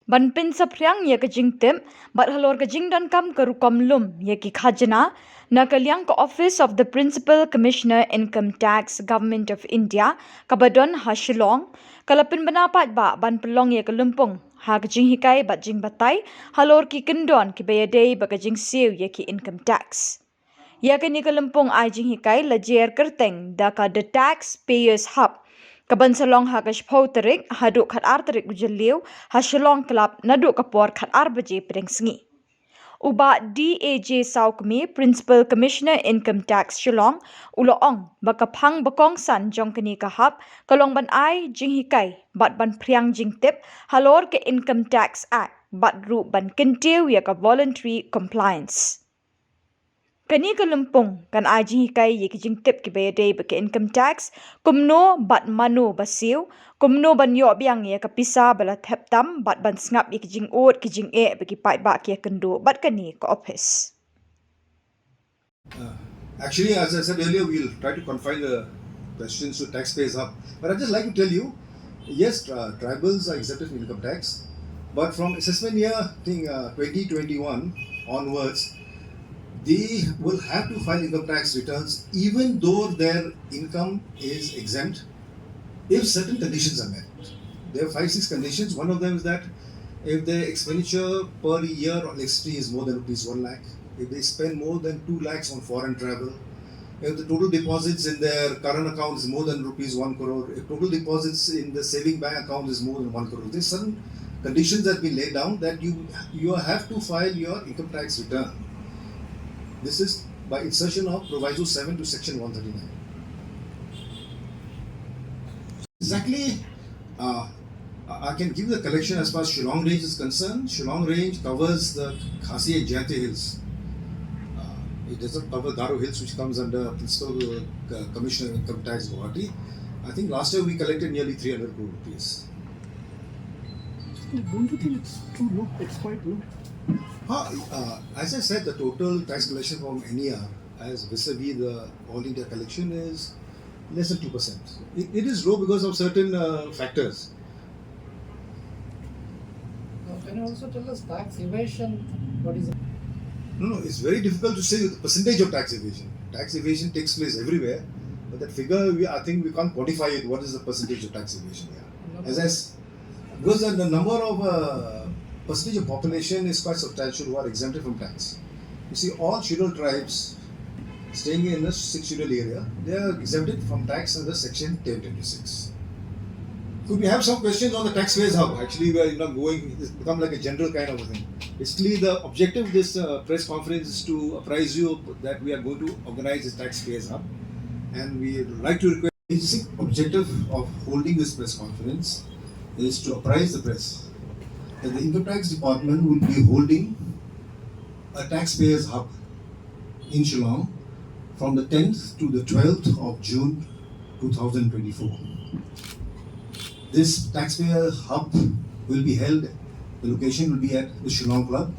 Ban pin sapryang ye ka jingtim, but halor ka jingdan kam ka rukom lum ye ki Khajna, na kalyang ka Office of the Principal Commissioner Income Tax Government of India, kabadon ha Shillong, kalapin banapat ba ban pelong ye ka lumpung, ha ka jing hikai bat jing batai, halor ki Kyndon ki bayadei ba ka jing Siew ye ki income tax. Ya ka ni ka lumpung ay jing hikai la jer kerteng da ka the taxpayers hub. Kaban salong ha ka shpau terik, ha duk khat ar terik ujaliw, ha Shillong club na duk kapor khat ar baje pedeng sengi. Uba DAJ Saukmi, Principal Commissioner Income Tax Shillong, uloong bakapang bakong san jong kani kahap, kalong ban ay jing hikai, bat ban priang jing tip, halor ke Income Tax Act, bat ru ban kintiw ya ka voluntary compliance. Kani ka lumpung kan aji hikai ye kijing tip ki bayade ba income tax kumno bat manu basiu kumno ban yo biang ye ka pisa bala theptam bat ban sngap ye kijing ot kijing e ba ki Paidbah ki kendo bat kani ka Ophis. Actually, as I said earlier, we'll try to confine the questions to taxpayers hub. But I'd just like to tell you, yes, tribals are exempted from income tax, but from assessment year, I think 2021 onwards, they will have to file income tax returns even though their income is exempt if certain conditions are met. There are 5-6 conditions. One of them is that if their expenditure per year on electricity is more than rupees 1 lakh, if they spend more than 2 lakhs on foreign travel, if the total deposits in their current account is more than rupees 1 crore, if total deposits in the saving bank account is more than 1 crore, there's certain conditions that have been laid down that you have to file your income tax return. This is by insertion of Proviso 7 to Section 139. Exactly, I can give the collection as far as Shillong range is concerned. Shillong range covers the Khasi and Jayante hills. It doesn't cover Garo hills, which comes under Principal Commissioner of Income Tax Guwahati. I think last year we collected nearly 300 crore rupees. Don't you think it's too low? It's quite low. As I said, the total tax collection from NER as vis-a-vis the all India collection is less than 2%. It is low because of certain factors. Can you also tell us tax evasion? What is it? No, it's very difficult to say the percentage of tax evasion. Tax evasion takes place everywhere, but that figure, I think we can't quantify it. What is the percentage of tax evasion here? Because the number of percentage of population is quite substantial who are exempted from tax. You see, all scheduled tribes staying in the 6 scheduled area, they are exempted from tax under Section 1026. Could we have some questions on the taxpayers hub? Actually, we are going, it's become like a general kind of a thing. Basically, the objective of this press conference is to apprise you that we are going to organize this taxpayers hub. And we would like to request, the basic objective of holding this press conference is to apprise the press that the Income Tax Department will be holding a taxpayers hub in Shillong from the 10th to the 12th of June 2024. This taxpayer hub will be held, the location will be at the Shillong Club,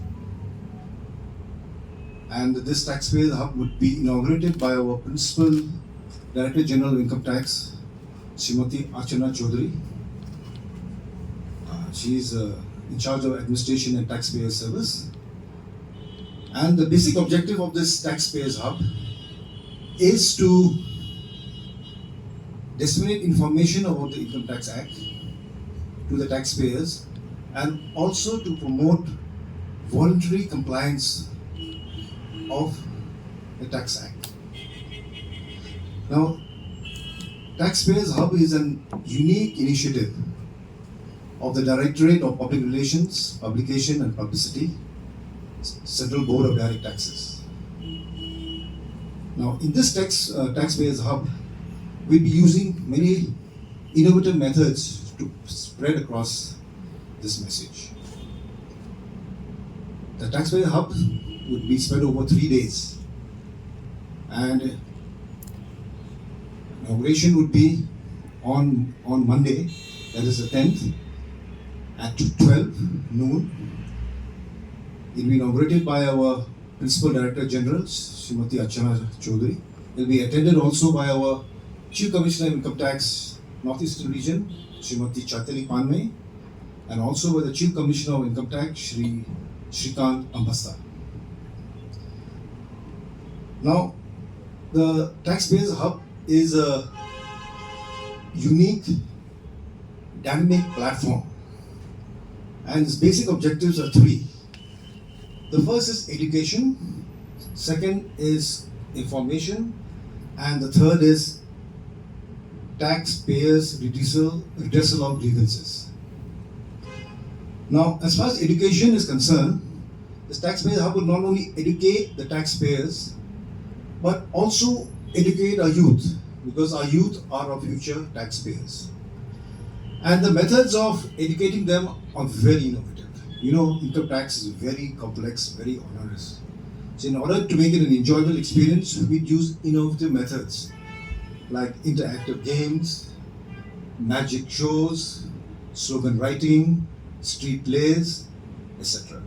and this taxpayer hub would be inaugurated by our Principal Director General of Income Tax, Srimati Archana Chaudhary. She is in charge of administration and taxpayer service. And the basic objective of this taxpayers hub is to disseminate information about the Income Tax Act to the taxpayers and also to promote voluntary compliance of the Tax Act. Now, Taxpayers Hub is an unique initiative of the Directorate of Public Relations, Publication and Publicity, Central Board of Direct Taxes. Now, in this Taxpayers Hub, we'll be using many innovative methods to spread across this message. The Taxpayer Hub would be spread over 3 days, and inauguration would be on Monday, that is the 10th, at 12 noon. It will be inaugurated by our Principal Director General, Srimati Archana Chaudhary. It will be attended also by our Chief Commissioner of Income Tax, Northeastern Region, Srimati Chaitali Panmay, and also by the Chief Commissioner of Income Tax, Shri Shrikant Ambasta. Now, the Taxpayers Hub is a unique, dynamic platform, and its basic objectives are three. The first is education, second is information, and the third is taxpayers' redressal of grievances. Now, as far as education is concerned, the Taxpayers Hub will not only educate the taxpayers, but also educate our youth, because our youth are our future taxpayers. And the methods of educating them are very innovative. You know, income tax is very complex, very onerous. So in order to make it an enjoyable experience, we use innovative methods like interactive games, magic shows, slogan writing, street plays, etc.